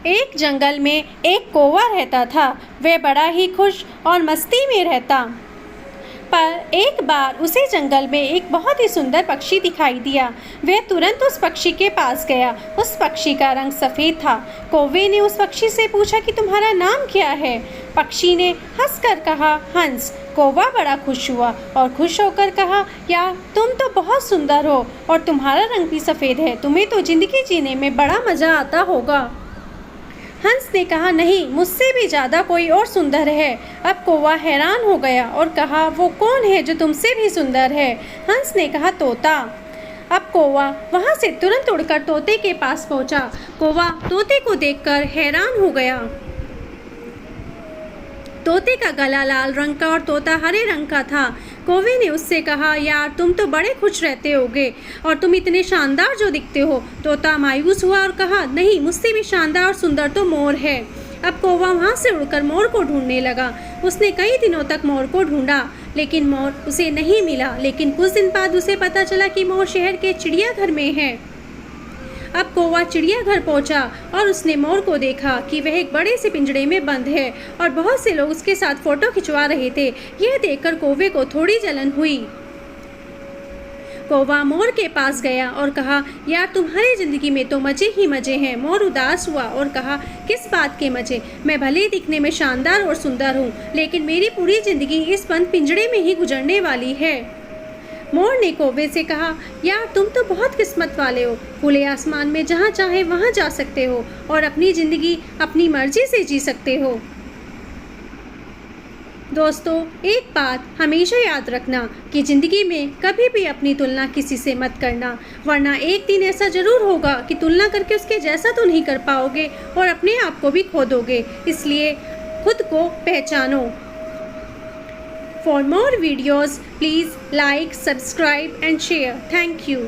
एक जंगल में एक कौवा रहता था। वह बड़ा ही खुश और मस्ती में रहता। पर एक बार उसे जंगल में एक बहुत ही सुंदर पक्षी दिखाई दिया। वह तुरंत उस पक्षी के पास गया। उस पक्षी का रंग सफ़ेद था। कौवे ने उस पक्षी से पूछा कि तुम्हारा नाम क्या है? पक्षी ने हंसकर कहा, हंस। कौवा बड़ा खुश हुआ और खुश होकर कहा, यार तुम तो बहुत सुंदर हो और तुम्हारा रंग भी सफ़ेद है। तुम्हें तो ज़िंदगी जीने में बड़ा मज़ा आता होगा। हंस ने कहा, नहीं, मुझसे भी ज़्यादा कोई और सुंदर है। अब कौवा हैरान हो गया और कहा, वो कौन है जो तुमसे भी सुंदर है? हंस ने कहा, तोता। अब कौवा वहाँ से तुरंत उड़कर तोते के पास पहुँचा। कौवा तोते को देखकर हैरान हो गया। तोते का गला लाल रंग का और तोता हरे रंग का था। कौवे ने उससे कहा, यार तुम तो बड़े खुश रहते होगे और तुम इतने शानदार जो दिखते हो। तोता मायूस हुआ और कहा, नहीं, मुझसे भी शानदार और सुंदर तो मोर है। अब कौवा वहाँ से उड़कर मोर को ढूंढने लगा। उसने कई दिनों तक मोर को ढूंढा, लेकिन मोर उसे नहीं मिला। लेकिन कुछ दिन बाद उसे पता चला कि मोर शहर के चिड़ियाघर में है। अब कौवा चिड़ियाघर पहुंचा और उसने मोर को देखा कि वह एक बड़े से पिंजड़े में बंद है और बहुत से लोग उसके साथ फोटो खिंचवा रहे थे। यह देखकर कौवे को थोड़ी जलन हुई। कौवा मोर के पास गया और कहा, यार तुम्हारी ज़िंदगी में तो मज़े ही मज़े हैं। मोर उदास हुआ और कहा, किस बात के मज़े? मैं भले ही दिखने में शानदार और सुंदर हूँ, लेकिन मेरी पूरी ज़िंदगी इस बंद पिंजड़े में ही गुजरने वाली है। मोर ने कौवे से कहा, यार तुम तो बहुत किस्मत वाले हो। खुले आसमान में जहाँ चाहे वहाँ जा सकते हो और अपनी ज़िंदगी अपनी मर्जी से जी सकते हो। दोस्तों, एक बात हमेशा याद रखना कि ज़िंदगी में कभी भी अपनी तुलना किसी से मत करना, वरना एक दिन ऐसा ज़रूर होगा कि तुलना करके उसके जैसा तो नहीं कर पाओगे और अपने आप को भी खो दोगे। इसलिए खुद को पहचानो। For more videos, please like, subscribe and share. Thank you.